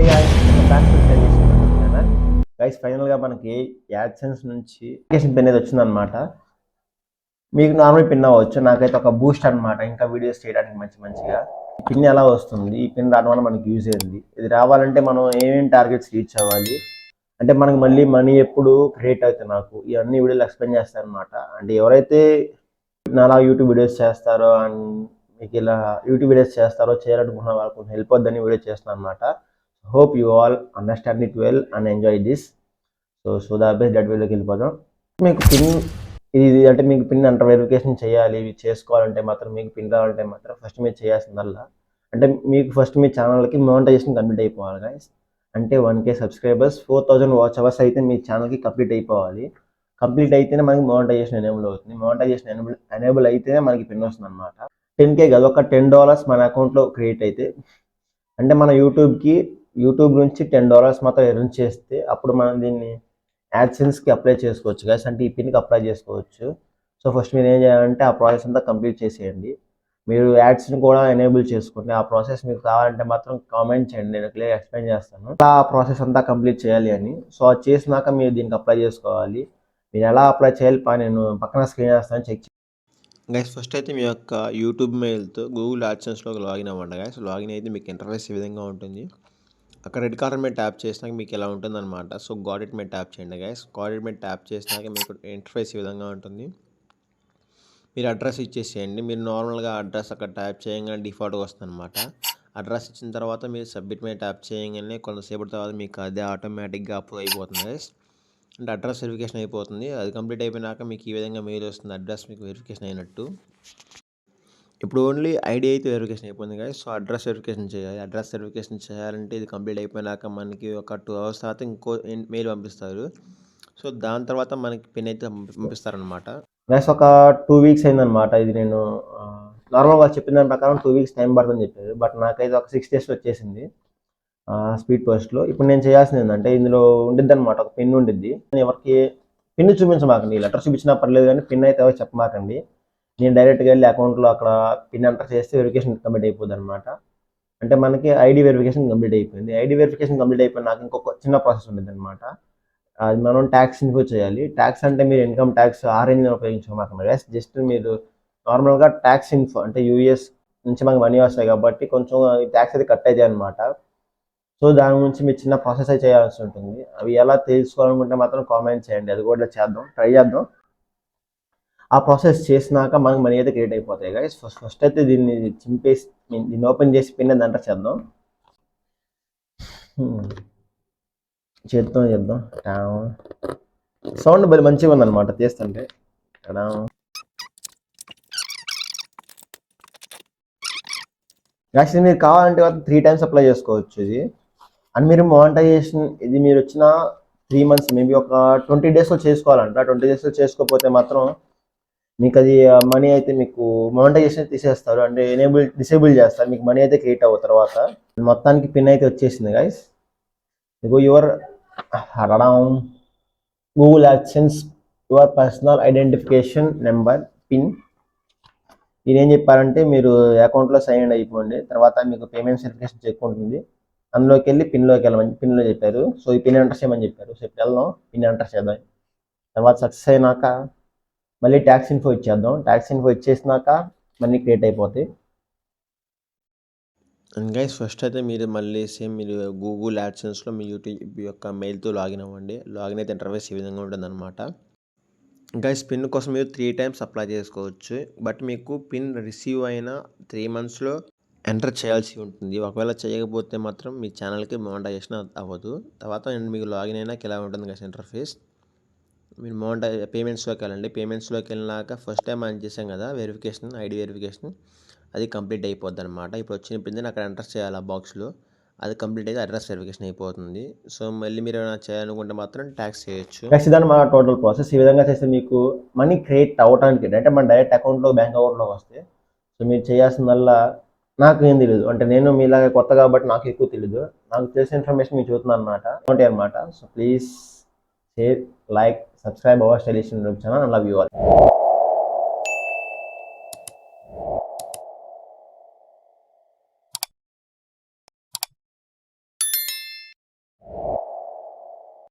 Hey guys, back to suggestion channel. Guys, ఫైనల్గా మనకి AdSense నుంచి నోటిఫికేషన్ పిన్ అనేది వచ్చిందనమాట. మీకు నార్మల్ పిన్ అవ్వచ్చు, నాకైతే ఒక బూస్ట్ అనమాట ఇంకా వీడియోస్ చేయడానికి మంచిగా. ఈ పిన్ ఎలా వస్తుంది, ఈ పిన్ రావడం వల్ల మనకి యూజ్ అయింది. ఇది రావాలంటే మనం ఏమేమి టార్గెట్స్ రీచ్ అవ్వాలి అంటే మనకి మళ్ళీ మనీ ఎప్పుడు క్రియేట్ అవుతుంది. నాకు ఇవన్నీ వీడియోలు ఎక్స్ప్లెయిన్ చేస్తాను అనమాట. అంటే ఎవరైతే నాలా యూట్యూబ్ వీడియోస్ చేస్తారో అండ్ మీకు ఇలా యూట్యూబ్ వీడియోస్ చేయాలనుకున్న వాళ్ళకు కొంచెం హెల్ప్ అవుతుందని వీడియో చేస్తాను అనమాట. Hope you all understand it well and enjoy this. So the best that వీడియోకి వెళ్ళిపోదాం. మీకు పిన్ ఇది అంటే మీకు పిన్ అంటర్ వెరిఫికేషన్ చేయాలి, ఇవి చేసుకోవాలంటే మాత్రం మీకు పిన్ రావాలంటే మాత్రం ఫస్ట్ మీరు చేయాల్సిందల్లా అంటే మీకు ఫస్ట్ మీ ఛానల్కి మోనిటైజేషన్ కంప్లీట్ అయిపోవాలి గైస్. అంటే 1K సబ్స్క్రైబర్స్ 4000 వాచ్ అవర్స్ అయితే మీ ఛానల్కి కంప్లీట్ అయిపోవాలి. కంప్లీట్ అయితేనే మనకి మోనిటైజేషన్ ఎనేబుల్ అవుతుంది. మోనిటైజేషన్ ఎనేబుల్ అయితేనే మనకి పిన్ వస్తుంది అనమాట. 10K కాదు, ఒక $10 మన అకౌంట్లో క్రియేట్ అయితే అంటే మన యూట్యూబ్ నుంచి $10 మాత్రం ఎర్న్ చేస్తే అప్పుడు మనం దీన్ని యాడ్సెన్స్కి అప్లై చేసుకోవచ్చు గైస్. అంటే ఈ పిన్కి అప్లై చేసుకోవచ్చు. సో ఫస్ట్ మీరు ఏం చేయాలంటే ఆ ప్రాసెస్ అంతా కంప్లీట్ చేసేయండి. మీరు యాడ్స్ని కూడా ఎనేబుల్ చేసుకోండి. ఆ ప్రాసెస్ మీకు కావాలంటే మాత్రం కామెంట్ చేయండి, నేను క్లియర్ ఎక్స్ప్లెయిన్ చేస్తాను ఆ ప్రాసెస్ అంతా కంప్లీట్ చేయాలి అని. సో అది చేసినాక మీరు దీనికి అప్లై చేసుకోవాలి. మీరు ఎలా అప్లై చేయాలి నేను పక్కన స్క్రీన్ చేస్తాను, చెక్ గైస్. ఫస్ట్ అయితే మీ యొక్క యూట్యూబ్ మెయిల్తో గూగుల్ యాడ్సెన్స్లోకి లాగిన్ అవ్వండి గైస్. లాగిన్ అయితే మీకు ఇంటర్ఫేస్ ఈ విధంగా ఉంటుంది. అక్కడ రెడ్ కార్నర్ మీద ట్యాప్ చేసినాక మీకు ఇలా ఉంటుందన్నమాట. సో గాట్ ఇట్ మీద ట్యాప్ చేయండి గైస్. గాట్ ఇట్ మీద ట్యాప్ చేసినాక మీకు ఇంటర్ఫేస్ ఈ విధంగా ఉంటుంది. మీరు అడ్రస్ ఇచ్చేసేయండి. మీరు నార్మల్గా అడ్రస్ అక్కడ ట్యాప్ చేయగానే డిఫాల్ట్గా వస్తుంది అనమాట. అడ్రస్ ఇచ్చిన తర్వాత మీరు సబ్మిట్ మీద ట్యాప్ చేయగానే కొంతసేపటి తర్వాత మీకు అదే ఆటోమేటిక్గా అప్రూవ్ అయిపోతుంది గైస్. అంటే అడ్రస్ వెరిఫికేషన్ అయిపోతుంది. అది కంప్లీట్ అయిపోయినాక మీకు ఈ విధంగా మెయిల్ వస్తుంది, అడ్రస్ మీకు వెరిఫికేషన్ అయినట్టు. ఇప్పుడు ఓన్లీ ఐడి అయితే వెరిఫికేషన్ అయిపోయింది కదా. సో అడ్రస్ వెరిఫికేషన్ చేయాలి. అడ్రస్ వెరిఫికేషన్ చేయాలంటే ఇది కంప్లీట్ అయిపోయినాక మనకి ఒక 2 hours తర్వాత ఇంకో మెయిల్ పంపిస్తారు. సో దాని తర్వాత మనకి పిన్ అయితే పంపిస్తారనమాట. నెక్స్ట్ ఒక 2 weeks అయిందనమాట. ఇది నేను నార్మల్గా చెప్పిన దాని ప్రకారం 2 weeks టైం పడుతుందని చెప్పారు. బట్ నాకైతే ఒక 6 days వచ్చేసింది స్పీడ్ పోస్ట్లో. ఇప్పుడు నేను చేయాల్సింది ఏంటంటే ఇందులో ఉండిద్ది అనమాట, ఒక పిన్ ఉండిద్ది. ఎవరికి పిన్ చూపించమాకండి, లెటర్ చూపించినా పర్లేదు కానీ పిన్ అయితే ఎవరికి చెప్పమాకండి. నేను డైరెక్ట్గా వెళ్ళి అకౌంట్లో అక్కడ పిన్ ఎంటర్ చేస్తే వెరిఫికేషన్ కంప్లీట్ అయిపోద్ది అనమాట. అంటే మనకి ఐడి వెరిఫికేషన్ కంప్లీట్ అయిపోయింది. ఐడి వెరిఫికేషన్ కంప్లీట్ అయిపోయి నాకు ఇంకొక చిన్న ప్రాసెస్ ఉండేది అనమాట. అది మనం ట్యాక్స్ ఇన్ఫో చేయాలి. ట్యాక్స్ అంటే మీరు ఇన్కమ్ ట్యాక్స్ ఆరెంజ్ ఉపయోగించమాకండి. జస్ట్ మీరు నార్మల్గా ట్యాక్స్ ఇన్ఫో అంటే యూఎస్ నుంచి మనకి మనీ వస్తాయి కాబట్టి కొంచెం ట్యాక్స్ అయితే కట్ అవుతాయి అనమాట. సో దాని గురించి మీరు చిన్న ప్రాసెస్ అయితే చేయాల్సి ఉంటుంది. అవి ఎలా తెలుసుకోవాలనుకుంటే మాత్రం కామెంట్ చేయండి, అది కూడా ట్రై చేద్దాం. ఆ ప్రాసెస్ చేసినాక మనకి మనీ అయితే క్రియేట్ అయిపోతాయి గైస్. ఫస్ట్ అయితే దీన్ని చింపేసి దీన్ని ఓపెన్ చేసి పిన్ అని ఎంటర్ చేద్దాం. చేద్దాం. సౌండ్ బలి మంచిగా ఉందన్నమాట తీస్తుంటే. యాక్చువల్లీ మీరు కావాలంటే 3 times అప్లై చేసుకోవచ్చు ఇది. అండ్ మీరు మానిటైజేషన్ ఇది మీరు వచ్చిన 3 months మేబీ ఒక 20 daysలో చేసుకోవాలంట. 20 daysలో చేసుకోకపోతే మాత్రం మీకు అది మనీ అయితే మీకు మానిటైజేషన్ తీసేస్తారు, అంటే డిసేబుల్ చేస్తారు. మీకు మనీ అయితే క్రియేట్ అవ్వ తర్వాత మొత్తానికి పిన్ అయితే వచ్చేసింది guys. Your Google AdSense your personal identification number pin. ఇది ఏం చెప్పారంటే మీరు అకౌంట్లో సైన్ ఇన్ అయిపోండి, తర్వాత మీకు పేమెంట్ వెరిఫికేషన్ చెక్ ఉంటుంది, అందులోకి వెళ్ళి పిన్లోకి వెళ్ళమని పిన్లో చెప్పారు. సో ఈ పిన్ ఎంటర్ చేయమని చెప్పారు. సో ఇప్పుడు వెళ్దాం, పిన్ ఎంటర్ చేద్దాం. తర్వాత సక్సెస్ అయినాక మళ్ళీ ట్యాక్స్ ఇన్ఫో ఇచ్చేద్దాం. ట్యాక్స్ ఇన్ఫో ఇచ్చేసినాక మనీ క్రియేట్ అయిపోతాయి. అండ్ గైస్ ఫస్ట్ అయితే మీరు మళ్ళీ సేమ్ మీరు గూగుల్ యాడ్సెన్స్లో మీ యూట్యూబ్ యొక్క మెయిల్తో లాగిన్ అవ్వండి. లాగిన్ అయితే ఇంటర్ఫేస్ ఈ విధంగా ఉంటుందన్నమాట. గైస్ పిన్ కోసం మీరు 3 times అప్లై చేసుకోవచ్చు. బట్ మీకు పిన్ రిసీవ్ అయిన 3 monthsలో ఎంటర్ చేయాల్సి ఉంటుంది. ఒకవేళ చేయకపోతే మాత్రం మీ ఛానల్కి మానిటైజేషన్ అవ్వదు. తర్వాత మీకు లాగిన్ అయినాక ఇలా ఉంటుంది గైస్ ఇంటర్ఫేస్. మీరు పేమెంట్స్లోకి వెళ్ళండి. పేమెంట్స్లోకి వెళ్ళినాక ఫస్ట్ టైం మనం చేసాం కదా వెరిఫికేషన్, ఐడి వెరిఫికేషన్, అది కంప్లీట్ అయిపోద్ది అనమాట. ఇప్పుడు వచ్చిన పిన్ అక్కడ ఎంటర్ చేయాలి ఆ బాక్స్లో. అది కంప్లీట్ అయితే అడ్రస్ వెరిఫికేషన్ అయిపోతుంది. సో మళ్ళీ మీరు ఏమైనా చేయాలనుకుంటే మాత్రం ట్యాక్స్ చేయొచ్చు. నెక్స్ట్ దాని మన టోటల్ ప్రాసెస్ ఈ విధంగా చేస్తే మీకు మనీ క్రియేట్ అవ్వడానికి అంటే మన డైరెక్ట్ అకౌంట్లో బ్యాంక్ అకౌంట్లో వస్తే సో మీరు చేయాల్సిందల్లా నాకు ఏం తెలియదు, అంటే నేను మీలాగా కొత్త కాబట్టి నాకు ఎక్కువ తెలియదు. నాకు తెలిసిన ఇన్ఫర్మేషన్ మీకు చూస్తున్నాను అనమాట. So please share, like, subscribe our Stylish YouTube channel and love you all.